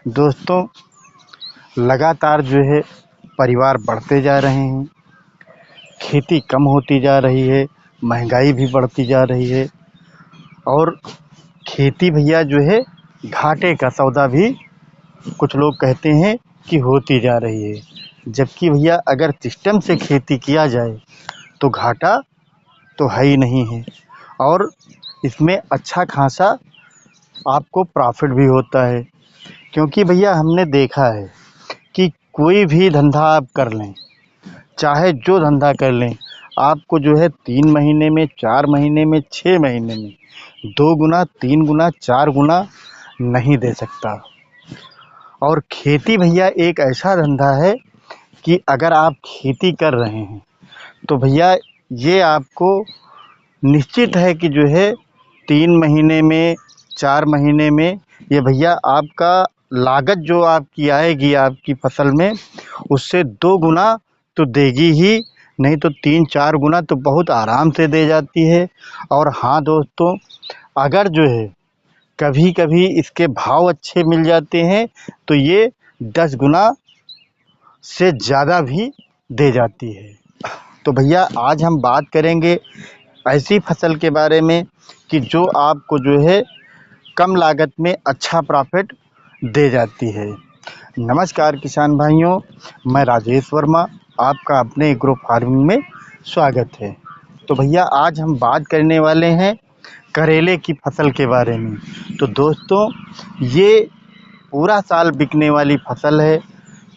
दोस्तों, लगातार जो है परिवार बढ़ते जा रहे हैं, खेती कम होती जा रही है, महंगाई भी बढ़ती जा रही है और खेती भैया जो है घाटे का सौदा भी कुछ लोग कहते हैं कि होती जा रही है। जबकि भैया अगर सिस्टम से खेती किया जाए तो घाटा तो है ही नहीं है और इसमें अच्छा खासा आपको प्रॉफिट भी होता है। क्योंकि भैया हमने देखा है कि कोई भी धंधा आप कर लें, चाहे जो धंधा कर लें, आपको जो है 3 महीने में, 4 महीने में, 6 महीने में 2 गुना, 3 गुना, 4 गुना नहीं दे सकता। और खेती भैया एक ऐसा धंधा है कि अगर आप खेती कर रहे हैं तो भैया ये आपको निश्चित है कि जो है 3 महीने में, 4 महीने में ये भैया आपका लागत जो आपकी आएगी आपकी फसल में, उससे 2 गुना तो देगी ही, नहीं तो 3-4 गुना तो बहुत आराम से दे जाती है। और हाँ दोस्तों, अगर जो है कभी कभी इसके भाव अच्छे मिल जाते हैं तो ये 10 गुना से ज़्यादा भी दे जाती है। तो भैया आज हम बात करेंगे ऐसी फसल के बारे में कि जो आपको जो है कम लागत में अच्छा प्रॉफिट दे जाती है। नमस्कार किसान भाइयों, मैं राजेश वर्मा, आपका अपने एग्रो फार्मिंग में स्वागत है। तो भैया आज हम बात करने वाले हैं करेले की फसल के बारे में। तो दोस्तों, ये पूरा साल बिकने वाली फसल है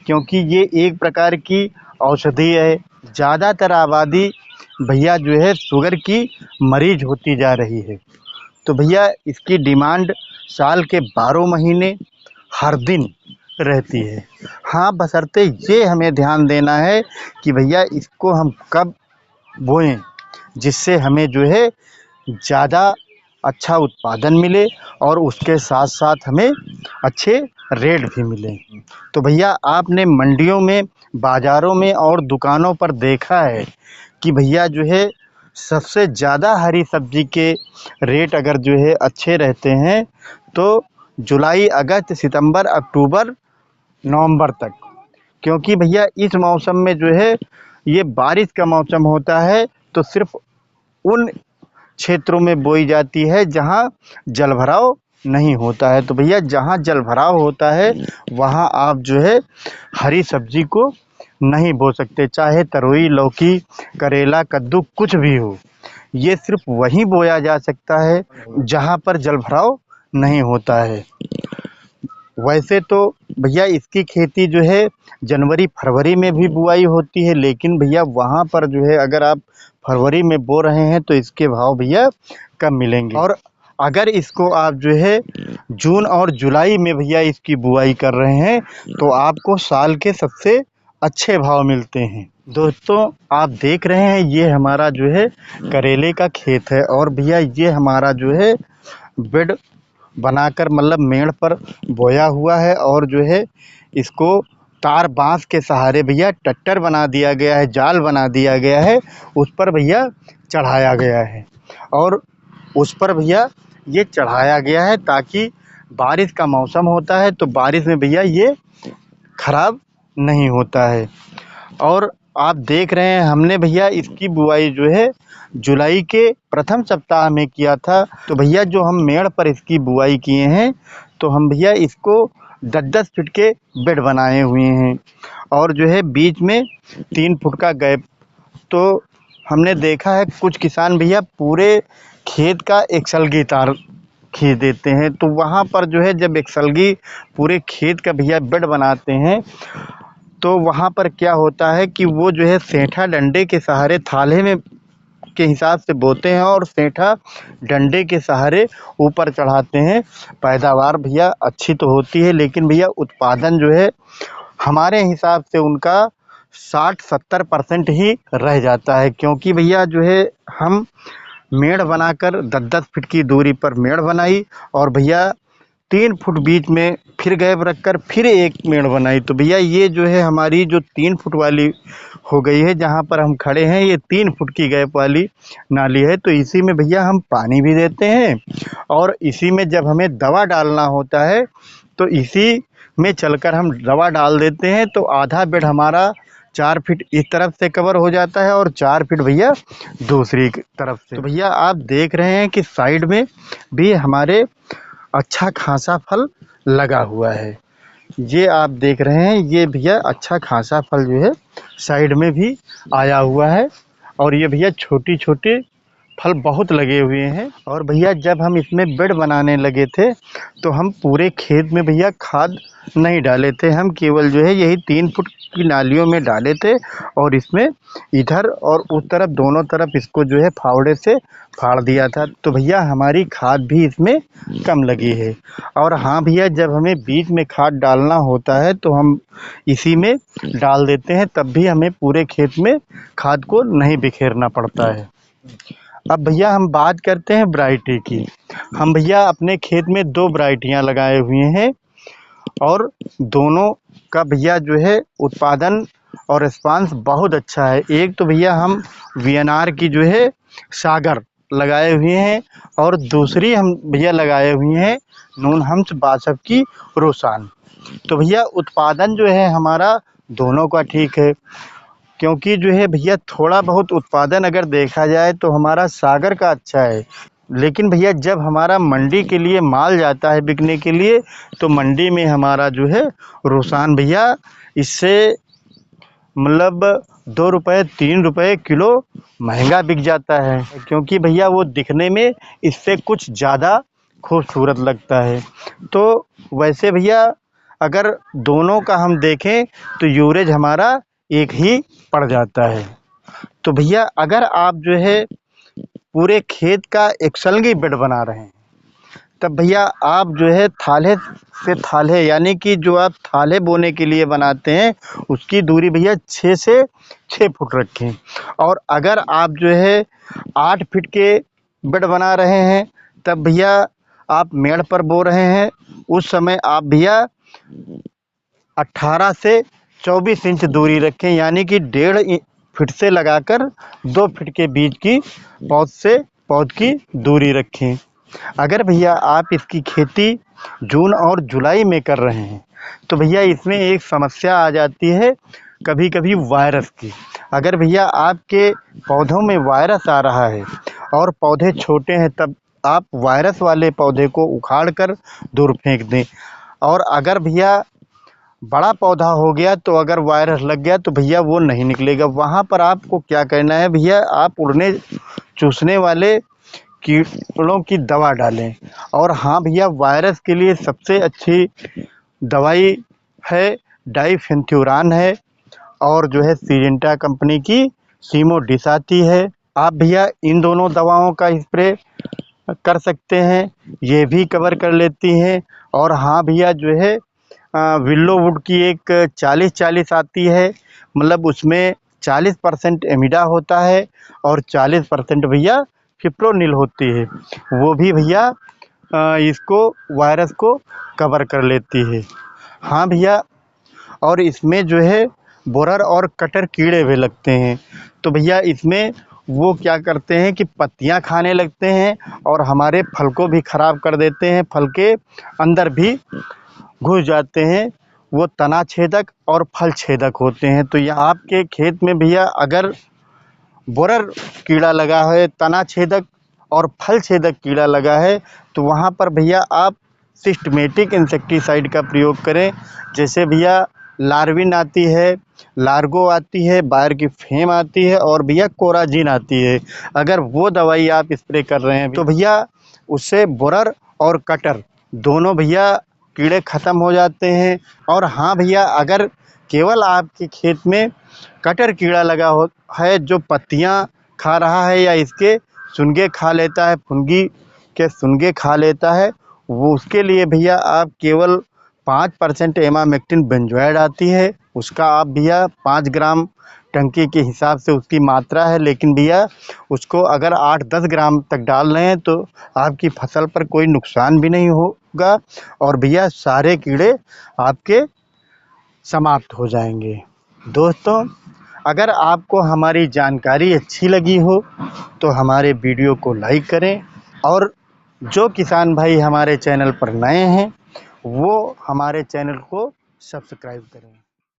क्योंकि ये एक प्रकार की औषधि है। ज़्यादातर आबादी भैया जो है शुगर की मरीज होती जा रही है, तो भैया इसकी डिमांड साल के 12 महीने हर दिन रहती है। हाँ, बशर्ते ये हमें ध्यान देना है कि भैया इसको हम कब बोएं जिससे हमें जो है ज़्यादा अच्छा उत्पादन मिले और उसके साथ साथ हमें अच्छे रेट भी मिले। तो भैया आपने मंडियों में, बाज़ारों में और दुकानों पर देखा है कि भैया जो है सबसे ज़्यादा हरी सब्ज़ी के रेट अगर जो है अच्छे रहते हैं तो जुलाई, अगस्त, सितंबर, अक्टूबर, नवंबर तक। क्योंकि भैया इस मौसम में जो है ये बारिश का मौसम होता है, तो सिर्फ उन क्षेत्रों में बोई जाती है जहाँ जलभराव नहीं होता है। तो भैया जहाँ जलभराव होता है वहाँ आप जो है हरी सब्जी को नहीं बो सकते, चाहे तरोई, लौकी, करेला, कद्दू कुछ भी हो। ये सिर्फ वहीं बोया जा सकता है जहाँ पर जलभराव नहीं होता है। वैसे तो भैया इसकी खेती जो है जनवरी फरवरी में भी बुआई होती है, लेकिन भैया वहाँ पर जो है अगर आप फरवरी में बो रहे हैं तो इसके भाव भैया कम मिलेंगे। और अगर इसको आप जो है जून और जुलाई में भैया इसकी बुआई कर रहे हैं तो आपको साल के सबसे अच्छे भाव मिलते हैं। दोस्तों, आप देख रहे हैं ये हमारा जो है करेले का खेत है और भैया ये हमारा जो है बेड बनाकर मतलब मेड़ पर बोया हुआ है और जो है इसको तार बांस के सहारे भैया ट्रैक्टर बना दिया गया है, जाल बना दिया गया है, उस पर भैया चढ़ाया गया है। और उस पर भैया ये चढ़ाया गया है ताकि बारिश का मौसम होता है तो बारिश में भैया ये खराब नहीं होता है। और आप देख रहे हैं हमने भैया इसकी बुआई जो है जुलाई के प्रथम सप्ताह में किया था। तो भैया जो हम मेड़ पर इसकी बुआई किए हैं तो हम भैया इसको 10-10 फीट के बेड बनाए हुए हैं और जो है बीच में 3 फुट का गैप। तो हमने देखा है कुछ किसान भैया पूरे खेत का एकसलगी तार खींच देते हैं, तो वहाँ पर जो है जब एकसलगी पूरे खेत का भैया बेड बनाते हैं तो वहाँ पर क्या होता है कि वो जो है सेंठा डंडे के सहारे थाले में के हिसाब से बोते हैं और सेंठा डंडे के सहारे ऊपर चढ़ाते हैं। पैदावार भैया अच्छी तो होती है, लेकिन भैया उत्पादन जो है हमारे हिसाब से उनका 60-70% ही रह जाता है। क्योंकि भैया जो है हम मेड़ बनाकर 10-10 फीट की दूरी पर मेड़ बनाई और भैया 3 फुट बीच में फिर गैप रखकर फिर एक मेड़ बनाई। तो भैया ये जो है हमारी जो 3 फुट वाली हो गई है, जहाँ पर हम खड़े हैं ये 3 फुट की गैप वाली नाली है। तो इसी में भैया हम पानी भी देते हैं और इसी में जब हमें दवा डालना होता है तो इसी में चलकर हम दवा डाल देते हैं तो आधा बेड हमारा 4 फीट इस तरफ से कवर हो जाता है और 4 फीट भैया दूसरी तरफ से। तो भैया आप देख रहे हैं कि साइड में भी हमारे अच्छा खासा फल लगा हुआ है। ये आप देख रहे हैं, ये भैया अच्छा खासा फल जो है साइड में भी आया हुआ है और ये भैया छोटी छोटी फल बहुत लगे हुए हैं। और भैया जब हम इसमें बेड बनाने लगे थे तो हम पूरे खेत में भैया खाद नहीं डाले थे, हम केवल जो है यही 3 फुट की नालियों में डाले थे और इसमें इधर और उस तरफ दोनों तरफ इसको जो है फावड़े से फाड़ दिया था। तो भैया हमारी खाद भी इसमें कम लगी है। और हाँ भैया, जब हमें बीज में खाद डालना होता है तो हम इसी में डाल देते हैं, तब भी हमें पूरे खेत में खाद को नहीं बिखेरना पड़ता है। अब भैया हम बात करते हैं वैरायटी की। हम भैया अपने खेत में 2 वैरायटियाँ लगाए हुए हैं और दोनों का भैया जो है उत्पादन और रिस्पांस बहुत अच्छा है। एक तो भैया हम वीएनआर की जो है सागर लगाए हुए हैं और दूसरी हम भैया लगाए हुए हैं नूनहंस बासव की रोसान। तो भैया उत्पादन जो है हमारा दोनों का ठीक है, क्योंकि जो है भैया थोड़ा बहुत उत्पादन अगर देखा जाए तो हमारा सागर का अच्छा है। लेकिन भैया जब हमारा मंडी के लिए माल जाता है बिकने के लिए तो मंडी में हमारा जो है रोसान भैया इससे मतलब 2 रुपये 3 रुपये किलो महंगा बिक जाता है, क्योंकि भैया वो दिखने में इससे कुछ ज़्यादा खूबसूरत लगता है। तो वैसे भैया अगर दोनों का हम देखें तो यूरेज हमारा एक ही पड़ जाता है। तो भैया अगर आप जो है पूरे खेत का एक सलगी बेड बना रहे हैं तब भैया आप जो है थाले से थाले यानी कि जो आप थाले बोने के लिए बनाते हैं उसकी दूरी भैया 6 से 6 फुट रखें। और अगर आप जो है 8 फीट के बेड बना रहे हैं तब भैया आप मेड़ पर बो रहे हैं उस समय आप भैया 18 से 24 इंच दूरी रखें, यानी कि 1.5 फीट से लगाकर 2 फीट के बीच की पौध से पौध की दूरी रखें। अगर भैया आप इसकी खेती जून और जुलाई में कर रहे हैं तो भैया इसमें एक समस्या आ जाती है कभी कभी वायरस की। अगर भैया आपके पौधों में वायरस आ रहा है और पौधे छोटे हैं तब आप वायरस वाले पौधे को उखाड़ कर दूर फेंक दें। और अगर भैया बड़ा पौधा हो गया तो अगर वायरस लग गया तो भैया वो नहीं निकलेगा। वहाँ पर आपको क्या करना है भैया, आप उड़ने चूसने वाले कीड़ों की दवा डालें। और हाँ भैया, वायरस के लिए सबसे अच्छी दवाई है डाइफेंथ्यूरान है और जो है सिजेंटा कंपनी की सीमोडिस आती है। आप भैया इन दोनों दवाओं का स्प्रे कर सकते हैं, ये भी कवर कर लेती हैं। और हाँ भैया जो है विल्लोवुड की एक 40-40 आती है, मतलब उसमें 40% एमिडा होता है और 40% भैया फिप्रोनिल होती है, वो भी भैया इसको वायरस को कवर कर लेती है। हाँ भैया, और इसमें जो है बोरर और कटर कीड़े भी लगते हैं तो भैया इसमें वो क्या करते हैं कि पत्तियां खाने लगते हैं और हमारे फल को भी ख़राब कर देते हैं, फल के अंदर भी घुस जाते हैं। वो तना छेदक और फल छेदक होते हैं। तो यह आपके खेत में भैया अगर बोरर कीड़ा लगा है, तना छेदक और फल छेदक कीड़ा लगा है तो वहाँ पर भैया आप सिस्टमेटिक इंसेक्टिसाइड का प्रयोग करें। जैसे भैया लार्विन आती है, लार्गो आती है, बायर की फेम आती है और भैया कोराजिन आती है। अगर वो दवाई आप स्प्रे कर रहे हैं तो भैया उससे बोरर और कटर दोनों भैया कीड़े ख़त्म हो जाते हैं। और हाँ भैया, अगर केवल आपके खेत में कटर कीड़ा लगा हो है जो पत्तियां खा रहा है या इसके सुनगे खा लेता है, फुनगी के सुनगे खा लेता है, वो उसके लिए भैया आप केवल 5% एमामेक्टिन बेंजोएड आती है, उसका आप भैया 5 ग्राम टंकी के हिसाब से उसकी मात्रा है, लेकिन भैया उसको अगर 8-10 ग्राम तक डाल रहे हैं तो आपकी फसल पर कोई नुकसान भी नहीं होगा और भैया सारे कीड़े आपके समाप्त हो जाएंगे। दोस्तों, अगर आपको हमारी जानकारी अच्छी लगी हो तो हमारे वीडियो को लाइक करें और जो किसान भाई हमारे चैनल पर नए हैं वो हमारे चैनल को सब्सक्राइब करें।